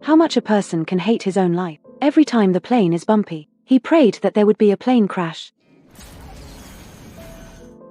how much a person can hate his own life. Every time the plane is bumpy, he prayed that there would be a plane crash.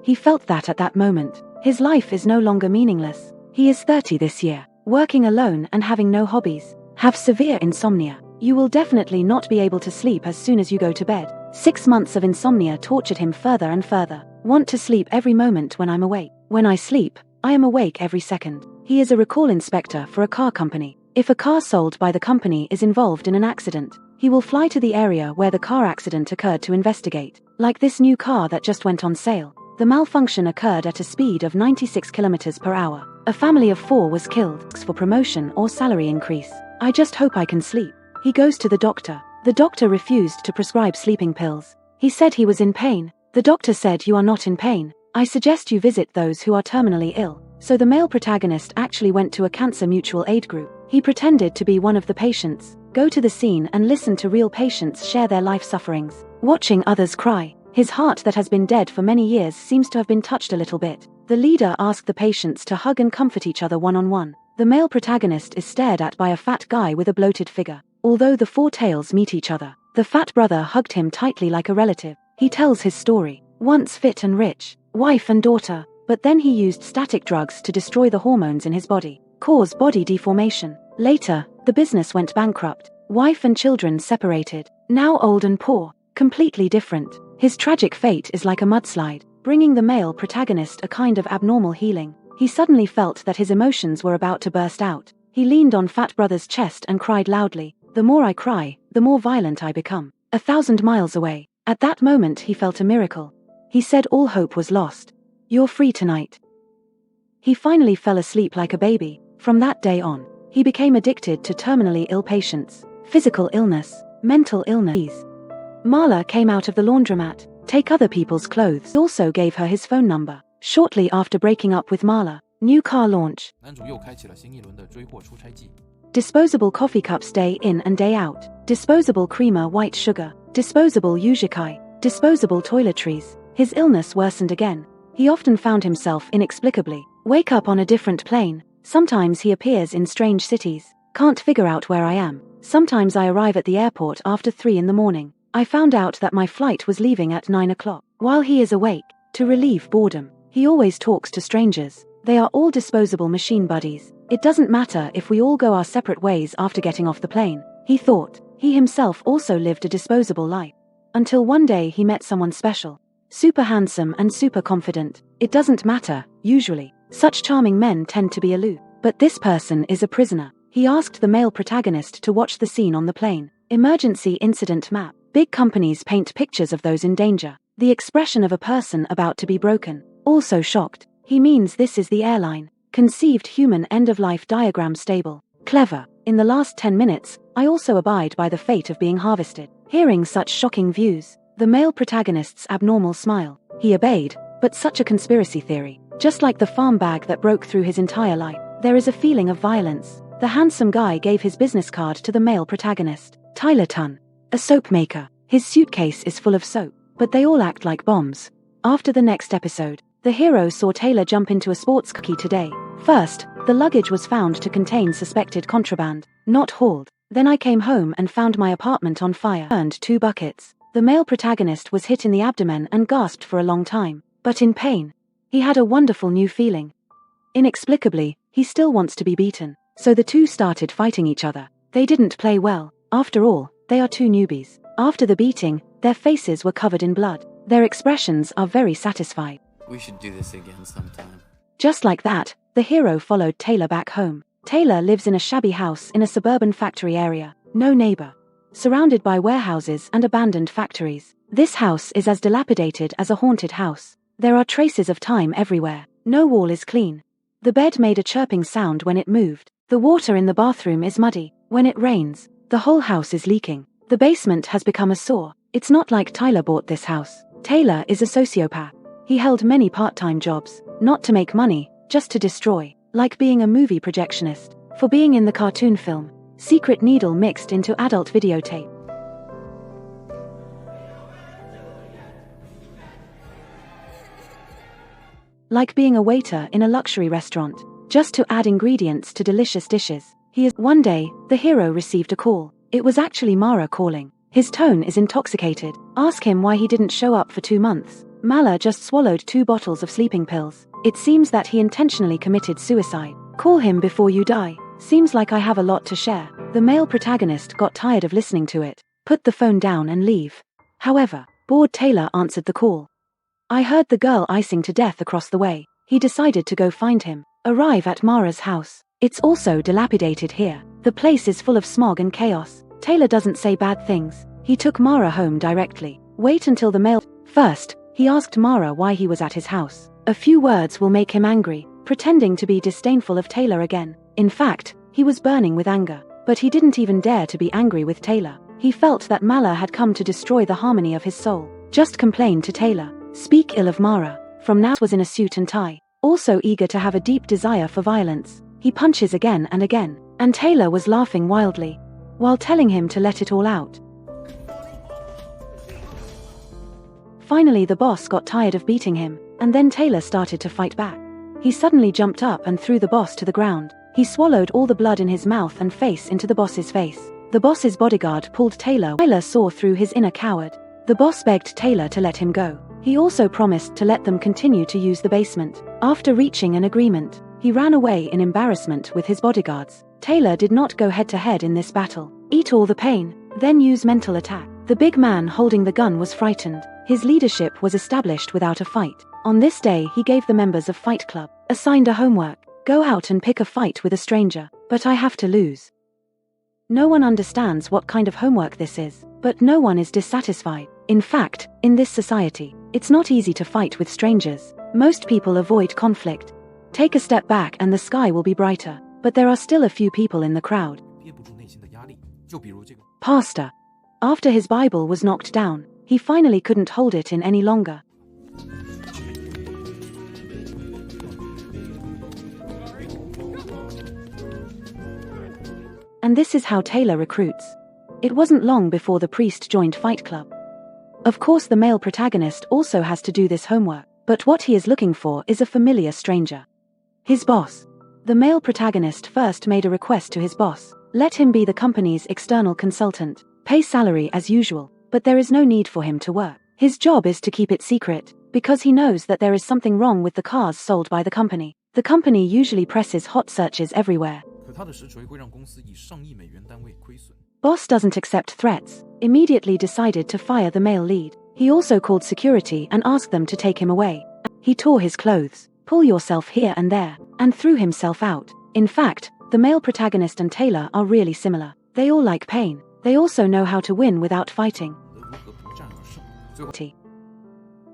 He felt that at that moment, his life is no longer meaningless. He is 30 this year, working alone and having no hobbies. Have severe insomnia. You will definitely not be able to sleep as soon as you go to bed. 6 months of insomnia tortured him further and further. Want to sleep every moment when I'm awake. When I sleep, I am awake every second. He is a recall inspector for a car company. If a car sold by the company is involved in an accident, he will fly to the area where the car accident occurred to investigate. Like this new car that just went on sale. The malfunction occurred at a speed of 96 kilometers per hour. A family of 4 was killed for promotion or salary increase. I just hope I can sleep. He goes to the doctor. The doctor refused to prescribe sleeping pills. He said he was in pain. The doctor said, "You are not in pain. I suggest you visit those who are terminally ill." So the male protagonist actually went to a cancer mutual aid group. He pretended to be one of the patients, go to the scene and listen to real patients share their life sufferings. Watching others cry, his heart that has been dead for many years seems to have been touched a little bit. The leader asked the patients to hug and comfort each other one-on-one. The male protagonist is stared at by a fat guy with a bloated figure. Although the 4 tails meet each other, the fat brother hugged him tightly like a relative. He tells his story. Once fit and rich, wife and daughter, but then he used static drugs to destroy the hormones in his body, cause body deformation. Later, the business went bankrupt. Wife and children separated. Now old and poor, completely different. His tragic fate is like a mudslide, bringing the male protagonist a kind of abnormal healing. He suddenly felt that his emotions were about to burst out. He leaned on Fat Brother's chest and cried loudly. The more I cry, the more violent I become. 1,000 miles away. At that moment he felt a miracle. He said all hope was lost. You're free tonight. He finally fell asleep like a baby. From that day on, he became addicted to terminally ill patients, physical illness, mental illness. Marla came out of the laundromat, take other people's clothes. He also gave her his phone number. Shortly after breaking up with Marla, new car launch. 男主又开启了新一轮的追货出差记。 Disposable coffee cups day in and day out. Disposable creamer white sugar. Disposable yuzukai. Disposable toiletries. His illness worsened again. He often found himself inexplicably wake up on a different plane. Sometimes he appears in strange cities. Can't figure out where I am. Sometimes I arrive at the airport after 3 in the morning. I found out that my flight was leaving at 9 o'clock. While he is awake, to relieve boredom, he always talks to strangers. They are all disposable machine buddies. It doesn't matter if we all go our separate ways after getting off the plane, he thought. He himself also lived a disposable life. Until one day he met someone special. Super handsome and super confident. It doesn't matter, usually. Such charming men tend to be aloof. But this person is a prisoner. He asked the male protagonist to watch the scene on the plane. Emergency incident map. Big companies paint pictures of those in danger. The expression of a person about to be broken. Also shocked. He means this is the airline. Conceived human end-of-life diagram stable. Clever. In the last 10 minutes, I also abide by the fate of being harvested. Hearing such shocking views, the male protagonist's abnormal smile. He obeyed, but such a conspiracy theory. Just like the farm bag that broke through his entire life, there is a feeling of violence. The handsome guy gave his business card to the male protagonist. Tyler Tunn. A soap maker. His suitcase is full of soap, but they all act like bombs. After the next episode, the hero saw Taylor jump into a sports car today. First, the luggage was found to contain suspected contraband, not hauled. Then I came home and found my apartment on fire. Burned 2 buckets. The male protagonist was hit in the abdomen and gasped for a long time, but in pain. He had a wonderful new feeling. Inexplicably, he still wants to be beaten. So the two started fighting each other. They didn't play well. After all, they are 2 newbies. After the beating, their faces were covered in blood. Their expressions are very satisfied. We should do this again sometime. Just like that, the hero followed Taylor back home. Taylor lives in a shabby house in a suburban factory area. No neighbor. Surrounded by warehouses and abandoned factories. This house is as dilapidated as a haunted house. There are traces of time everywhere. No wall is clean. The bed made a chirping sound when it moved. The water in the bathroom is muddy. When it rains, the whole house is leaking. The basement has become a sewer. It's not like Tyler bought this house. Taylor is a sociopath. He held many part-time jobs, not to make money, just to destroy, like being a movie projectionist, for being in the cartoon film, Secret Needle mixed into adult videotape. Like being a waiter in a luxury restaurant, just to add ingredients to delicious dishes. One day, the hero received a call. It was actually Mara calling. His tone is intoxicated. Ask him why he didn't show up for 2 months. Mala just swallowed 2 bottles of sleeping pills. It seems that he intentionally committed suicide. Call him before you die. Seems like I have a lot to share. The male protagonist got tired of listening to it. Put the phone down and leave. However, bored Taylor answered the call. I heard the girl icing to death across the way. He decided to go find him. Arrive at Mara's house. It's also dilapidated here. The place is full of smog and chaos. Taylor doesn't say bad things. He took Mara home directly. Wait until the male. First, he asked Mara why he was at his house. A few words will make him angry, pretending to be disdainful of Taylor again. In fact, he was burning with anger. But he didn't even dare to be angry with Taylor. He felt that Mala had come to destroy the harmony of his soul. Just complain to Taylor. Speak ill of Mara. From now was in a suit and tie. Also eager to have a deep desire for violence. He punches again and again. And Taylor was laughing wildly, while telling him to let it all out. Finally the boss got tired of beating him, and then Taylor started to fight back. He suddenly jumped up and threw the boss to the ground. He swallowed all the blood in his mouth and face into the boss's face. The boss's bodyguard pulled Taylor. Taylor saw through his inner coward. The boss begged Taylor to let him go. He also promised to let them continue to use the basement. After reaching an agreement, he ran away in embarrassment with his bodyguards. Taylor did not go head-to-head in this battle. Eat all the pain, then use mental attack. The big man holding the gun was frightened. His leadership was established without a fight. On this day he gave the members of Fight Club assigned a homework. Go out and pick a fight with a stranger, but I have to lose. No one understands what kind of homework this is, but no one is dissatisfied. In fact, in this society, it's not easy to fight with strangers. Most people avoid conflict. Take a step back and the sky will be brighter, but there are still a few people in the crowd. Pastor. After his Bible was knocked down, he finally couldn't hold it in any longer. And this is how Taylor recruits. It wasn't long before the priest joined Fight Club. Of course the male protagonist also has to do this homework, but what he is looking for is a familiar stranger. His boss. The male protagonist first made a request to his boss. Let him be the company's external consultant. Pay salary as usual, but there is no need for him to work. His job is to keep it secret, because he knows that there is something wrong with the cars sold by the company. The company usually presses hot searches everywhere. Boss doesn't accept threats, immediately decided to fire the male lead. He also called security and asked them to take him away. He tore his clothes, pull yourself here and there, and threw himself out. In fact, the male protagonist and Taylor are really similar. They all like pain. They also know how to win without fighting.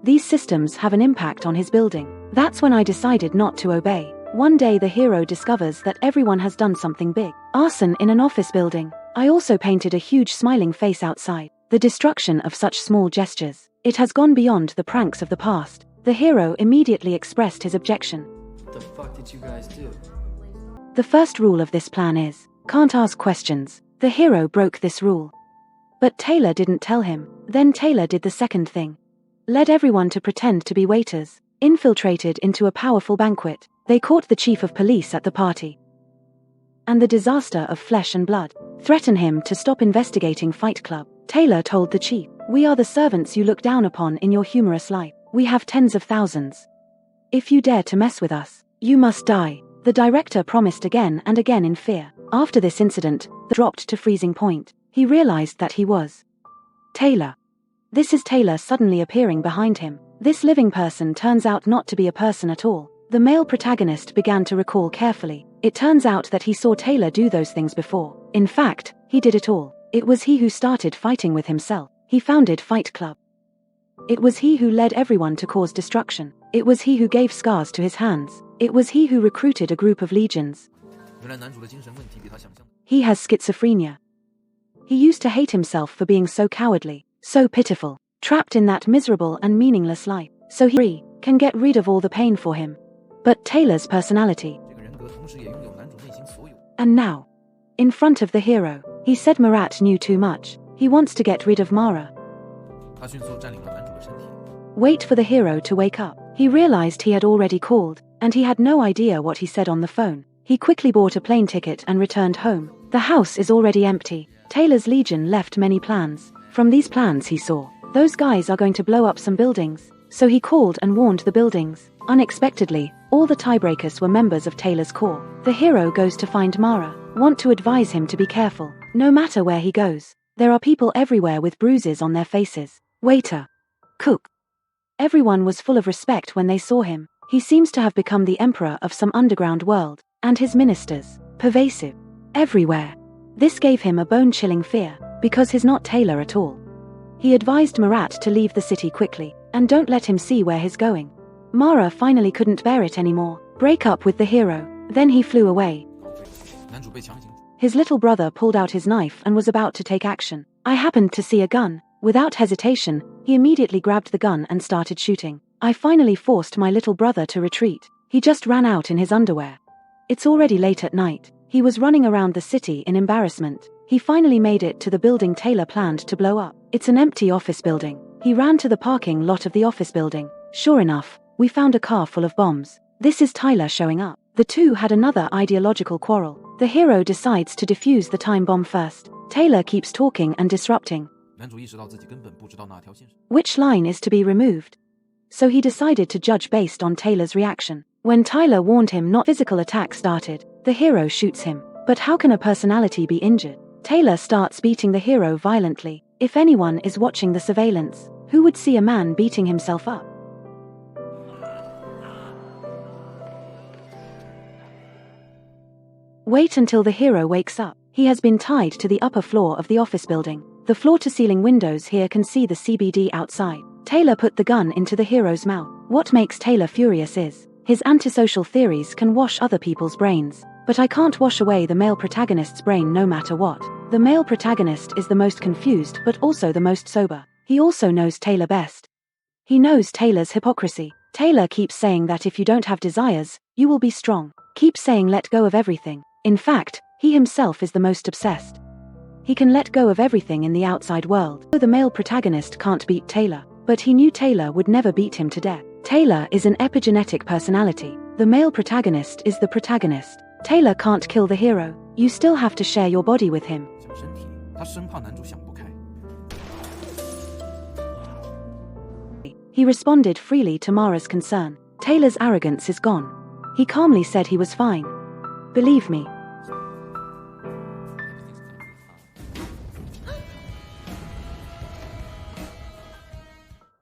These systems have an impact on his building. That's when I decided not to obey. One day the hero discovers that everyone has done something big. Arson in an office building. I also painted a huge smiling face outside. The destruction of such small gestures. It has gone beyond the pranks of the past. The hero immediately expressed his objection. What the fuck did you guys do? The first rule of this plan is, can't ask questions. The hero broke this rule. But Taylor didn't tell him. Then Taylor did the second thing. Led everyone to pretend to be waiters. Infiltrated into a powerful banquet. They caught the chief of police at the party. And the disaster of flesh and blood. Threaten him to stop investigating Fight Club. Taylor told the chief, we are the servants you look down upon in your humorous life. We have tens of thousands. If you dare to mess with us, you must die. The director promised again and again in fear. After this incident, the dropped to freezing point. He realized that he was Taylor. This is Taylor suddenly appearing behind him. This living person turns out not to be a person at all. The male protagonist began to recall carefully. It turns out that he saw Taylor do those things before. In fact, he did it all. It was he who started fighting with himself. He founded Fight Club. It was he who led everyone to cause destruction. It was he who gave scars to his hands. It was he who recruited a group of legions. He has schizophrenia. He used to hate himself for being so cowardly, so pitiful, trapped in that miserable and meaningless life. So he can get rid of all the pain for him. But Taylor's personality. And now, in front of the hero, he said Marat knew too much. He wants to get rid of Mara. Wait for the hero to wake up. He realized he had already called, and he had no idea what he said on the phone. He quickly bought a plane ticket and returned home. The house is already empty. Taylor's legion left many plans. From these plans he saw, those guys are going to blow up some buildings. So he called and warned the buildings. Unexpectedly, all the tiebreakers were members of Taylor's corps. The hero goes to find Mara, want to advise him to be careful. No matter where he goes, there are people everywhere with bruises on their faces. Waiter. Cook. Everyone was full of respect when they saw him. He seems to have become the emperor of some underground world, and his ministers, pervasive, everywhere. This gave him a bone-chilling fear, because he's not Taylor at all. He advised Marat to leave the city quickly, and don't let him see where he's going. Mara finally couldn't bear it anymore, break up with the hero, then he flew away. His little brother pulled out his knife and was about to take action. I happened to see a gun. Without hesitation, he immediately grabbed the gun and started shooting. I finally forced my little brother to retreat. He just ran out in his underwear. It's already late at night. He was running around the city in embarrassment. He finally made it to the building Taylor planned to blow up. It's an empty office building. He ran to the parking lot of the office building. Sure enough, we found a car full of bombs. This is Tyler showing up. The two had another ideological quarrel. The hero decides to defuse the time bomb first. Taylor keeps talking and disrupting. Which line is to be removed? So he decided to judge based on Taylor's reaction. When Tyler warned him not physical attack started, the hero shoots him. But how can a personality be injured? Taylor starts beating the hero violently. If anyone is watching the surveillance, who would see a man beating himself up? Wait until the hero wakes up. He has been tied to the upper floor of the office building. The floor-to-ceiling windows here can see the CBD outside. Taylor put the gun into the hero's mouth. What makes Taylor furious is, his antisocial theories can wash other people's brains. But I can't wash away the male protagonist's brain no matter what. The male protagonist is the most confused but also the most sober. He also knows Taylor best. He knows Taylor's hypocrisy. Taylor keeps saying that if you don't have desires, you will be strong. Keeps saying let go of everything. In fact, he himself is the most obsessed. He can let go of everything in the outside world. The male protagonist can't beat Taylor, but he knew Taylor would never beat him to death. Taylor is an epigenetic personality. The male protagonist is the protagonist. Taylor can't kill the hero. You still have to share your body with him. He responded freely to Mara's concern. Taylor's arrogance is gone. He calmly said he was fine. Believe me.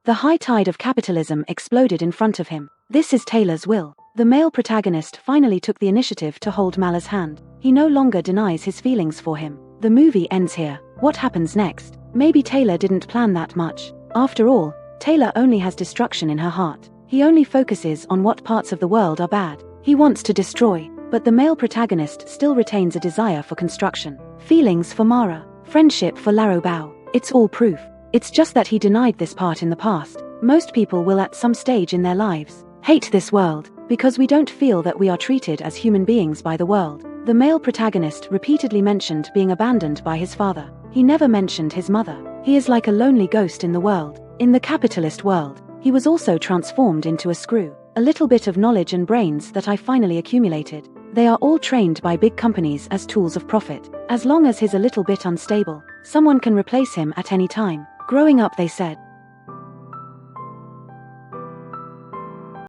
The high tide of capitalism exploded in front of him. This is Taylor's will. The male protagonist finally took the initiative to hold Mala's hand. He no longer denies his feelings for him. The movie ends here. What happens next? Maybe Taylor didn't plan that much. After all, Taylor only has destruction in her heart. He only focuses on what parts of the world are bad. He wants to destroy, but the male protagonist still retains a desire for construction. Feelings for Mara, friendship for Larrobao. It's all proof. It's just that he denied this part in the past. Most people will at some stage in their lives hate this world, because we don't feel that we are treated as human beings by the world. The male protagonist repeatedly mentioned being abandoned by his father. He never mentioned his mother. He is like a lonely ghost in the world. In the capitalist world, he was also transformed into a screw. A little bit of knowledge and brains that I finally accumulated. They are all trained by big companies as tools of profit. As long as he's a little bit unstable, someone can replace him at any time. Growing up they said,